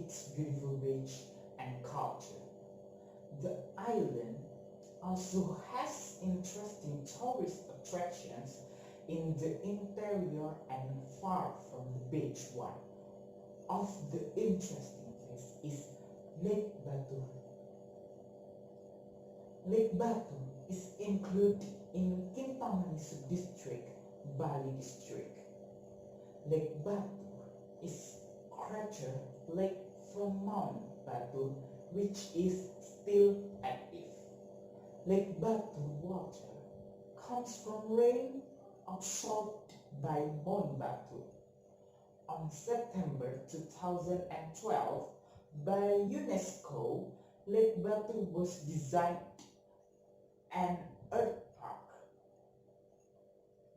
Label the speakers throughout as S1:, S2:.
S1: its beautiful beach and culture. The island also has interesting tourist attractions in the interior and far from the beach. One of the interesting things is Lake Batur. Lake Batur is included in Kintamani District, Bali District. Lake Batur is crater lake from Mount Batur, which is still active. Lake Batur water comes from rain absorbed by Mount Batur. On September 2012, by UNESCO, Lake Batur was designed an earth park.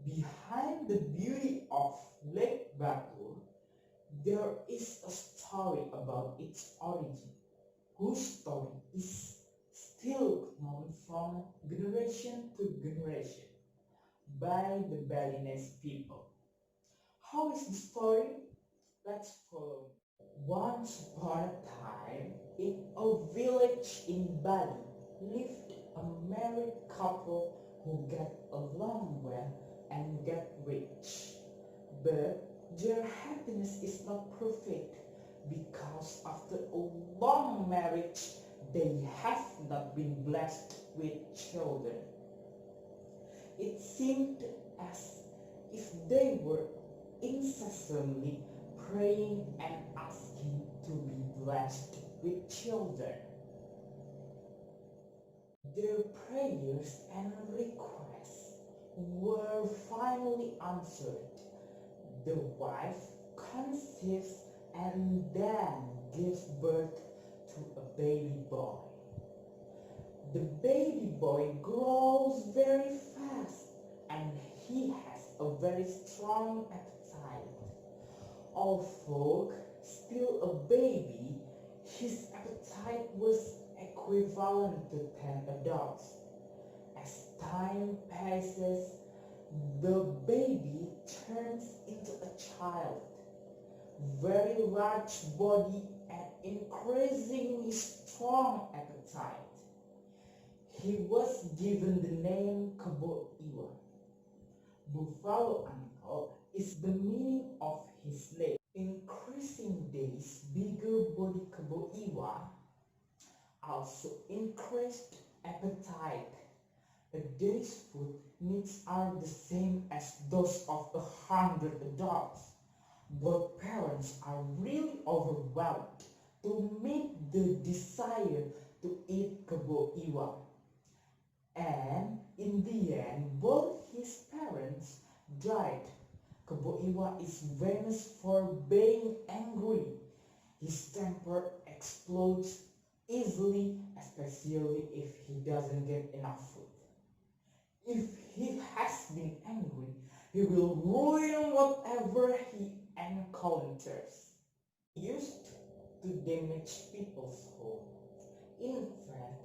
S1: Behind the beauty of Lake Batur, there is a story about its origin, whose story is still known from generation to generation by the Balinese people. How is the story? Let's follow. Once upon a time, in a village in Bali, lived a married couple who got along well and got rich. But their happiness is not perfect because after a long marriage, they have not been blessed with children. It seemed as if they were incessantly praying and asking to be blessed with children. Their prayers and requests were finally answered. The wife conceives and then gives birth to a baby boy. The baby boy grows very fast and he has a very strong appetite. Although still a baby, his appetite was equivalent to 10 adults. As time passes, the baby turns into a child, very large body and increasingly strong appetite. He was given the name Kebo Iwa. Buffalo uncle is the meaning of his name. Increasing days, bigger body Kebo Iwa also increased appetite. A day's food needs are the same as those of 100 adults. Both parents are really overwhelmed to meet the desire to eat Kebo Iwa. And in the end, both his parents died. Kebo Iwa is famous for being angry. His temper explodes easily, especially if he doesn't get enough food. If he has been angry, he will ruin whatever he encounters. He used to damage people's home. In fact,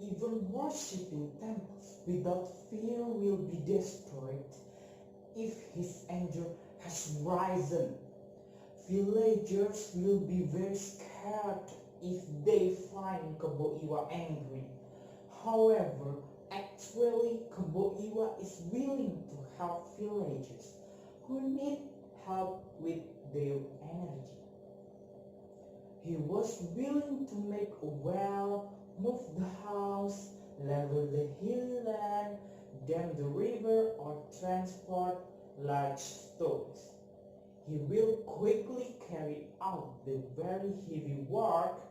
S1: even worshipping temples without fear will be destroyed if his anger has risen. Villagers will be very scared if they find Kebo Iwa angry. However, actually Kebo Iwa is willing to help villagers who need help with their energy. He was willing to make a well, move the house, level the hilly land, dam the river, or transport large stones. He will quickly carry out the very heavy work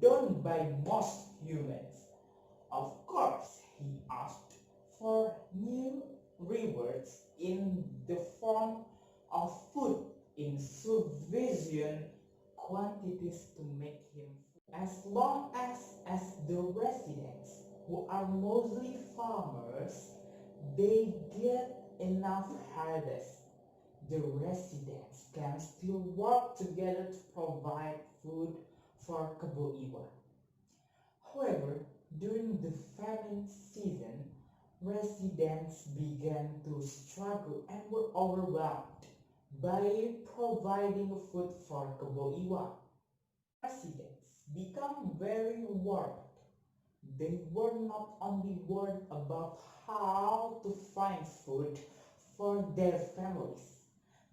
S1: done by most humans. Of course, he asked for new rewards in the form of food in sufficient quantities to make him food. As long as the residents, who are mostly farmers, they get enough harvest, the residents can still work together to provide food for Kebo Iwa. However, during the famine season, residents began to struggle and were overwhelmed by providing food for Kebo Iwa. Residents become very worried. They were not only worried about how to find food for their families,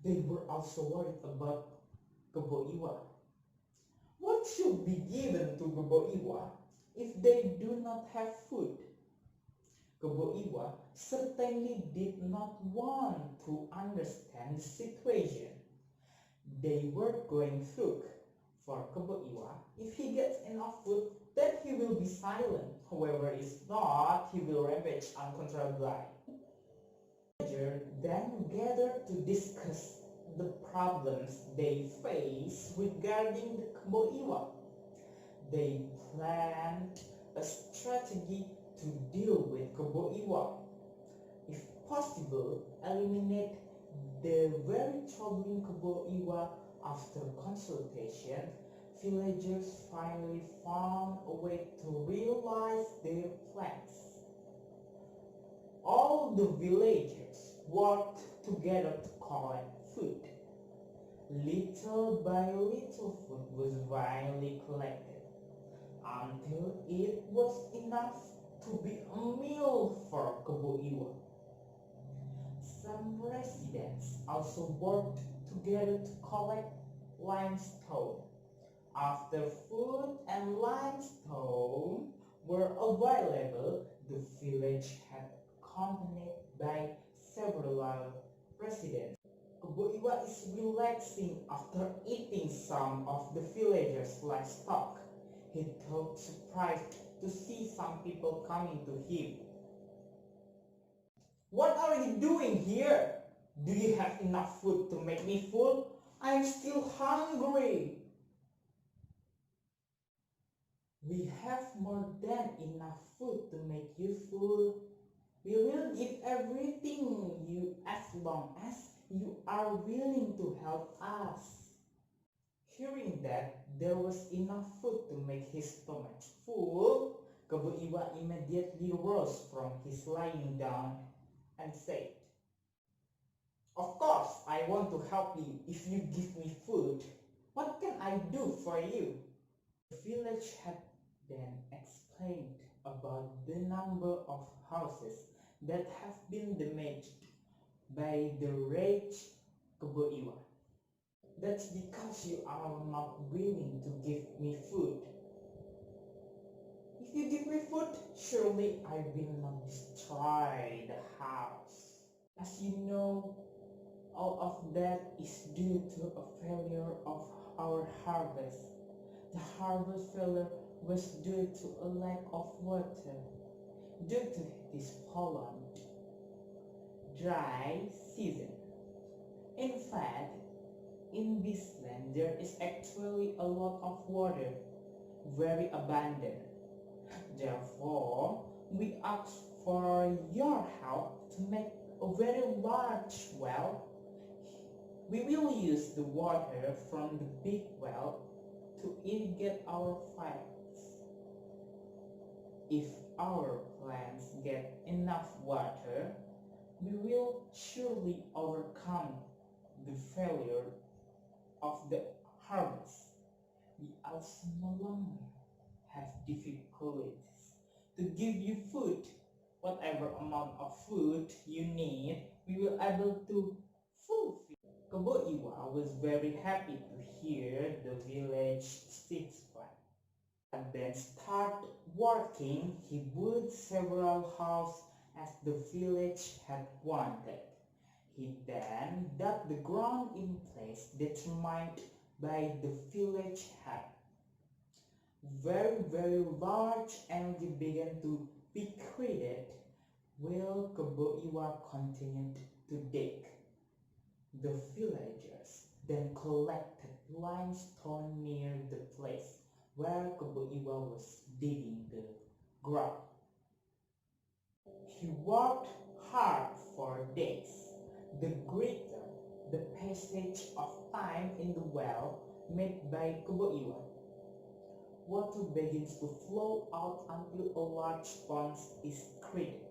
S1: they were also worried about Kebo Iwa. What should be given to Kebo Iwa if they do not have food? Kebo Iwa certainly did not want to understand the situation. They were going to look for Kebo Iwa. If he gets enough food, then he will be silent. However, if not, he will ravage uncontrollably. Villagers then gathered to discuss the problems they face regarding the Kebo Iwa. They planned a strategy to deal with Kebo Iwa. If possible, eliminate the very troubling Kebo Iwa. After consultation, villagers finally found a way to realize their plans. All the villagers worked together to collect food. Little by little food was finally collected until it was enough to be a meal for Kebo Iwa. Some residents also worked together to collect limestone. After food and limestone were available, the village had accompanied by several residents. Kebo Iwa is relaxing after eating some of the villagers' livestock. He felt surprised to see some people coming to him. "What are you doing here? Do you have enough food to make me full? I am still hungry." "We have more than enough food to make you full. We will give everything you as long as you are willing to help us." Hearing that there was enough food to make his stomach full, Kebo Iwa immediately rose from his lying down and said, "Of course, I want to help you if you give me food. What can I do for you?" The village had then explained about the number of houses that have been damaged by the rage Kebo Iwa. "That's because you are not willing to give me food. If you give me food, surely I will not destroy the house. As you know, all of that is due to a failure of our harvest. The harvest failure was due to a lack of water. Due to this prolonged dry season. In fact, in this land there is actually a lot of water, very abundant. Therefore, we ask for your help to make a very large well. We will use the water from the big well to irrigate our fields. If our plants get enough water, we will surely overcome the failure of the harvest. We also no longer have difficulties to give you food. Whatever amount of food you need, we will able to fulfill." Kebo Iwa was very happy to hear the village sticks plan. And then start working. He built several houses as the village had wanted. He then dug the ground in place determined by the village head. Very large area began to be created while Kebo Iwa continued to dig. The villagers then collected limestone near the place where Kebo Iwa was digging the ground. He worked hard for days. The greater the passage of time in the well made by Kebo Iwa, water begins to flow out until a large pond is created.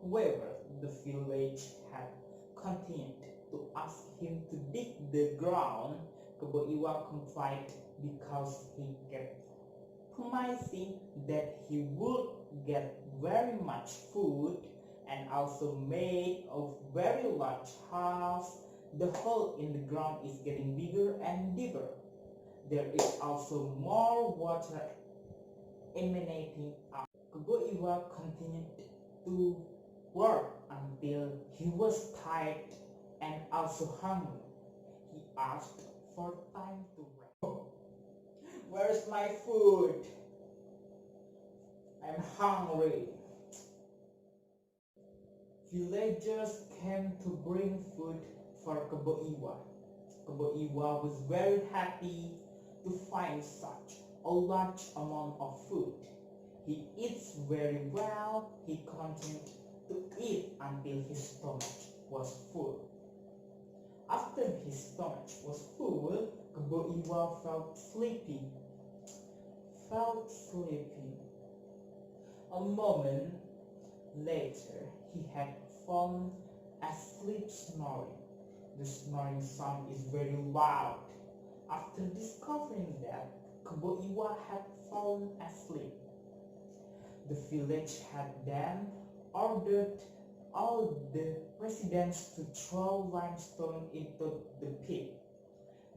S1: However, the village had continued to ask him to dig the ground Kebo Iwa complied because he kept promising that he would get very much food and also made a very large house. The hole in the ground is getting bigger and deeper. There is also more water emanating out. Kebo Iwa continued to work until he was tired and also hungry. He asked for time to rest. Where's my food? I'm hungry. Villagers came to bring food for Kebo Iwa. Kebo Iwa was very happy to find such a large amount of food. He eats very well. He continued to eat until his stomach was full. After his stomach was full, Kebo Iwa felt sleepy. A moment later, he had fallen asleep snoring. The snoring sound is very loud. After discovering that Kebo Iwa had fallen asleep, the village had then ordered all the residents to throw limestone into the pit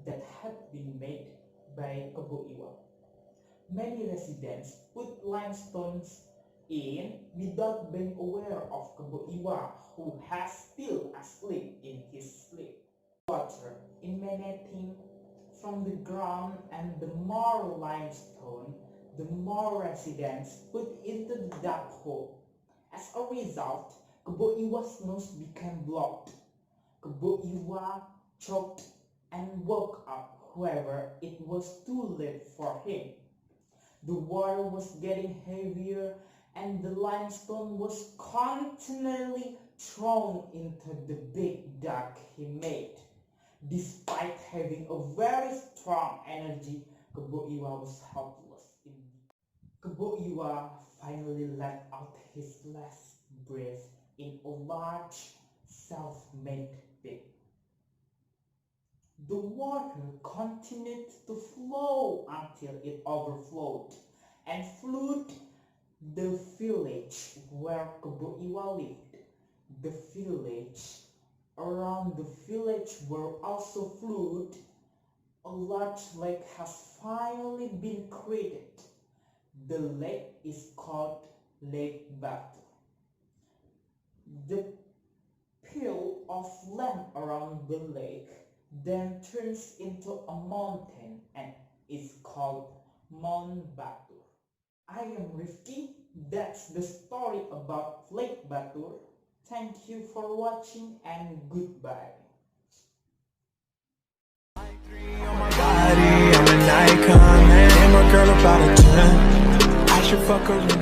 S1: that had been made by Kebo Iwa. Many residents put limestones in without being aware of Kebo Iwa, who has still asleep in his sleep. Water emanating from the ground, and the more limestone, the more residents put into the dark hole. As a result, Kebo Iwa's nose became blocked. Kebo Iwa choked and woke up. However, it was too late for him. The water was getting heavier and the limestone was continually thrown into the big duct he made. Despite having a very strong energy, Kebo Iwa was helpless. Kebo Iwa finally let out his last breath in a large self-made pit. The water continued to flow until it overflowed and flooded the village where Kebo Iwa lived. The village around the village were also flooded. A large lake has finally been created. The lake is called Lake Batur. The pile of land around the lake then turns into a mountain and is called Mount Batur. I am Rifki. That's the story about Lake Batur. Thank you for watching and goodbye. On my body, I'm an icon, man. I'm a girl about a 10. I should fuck her.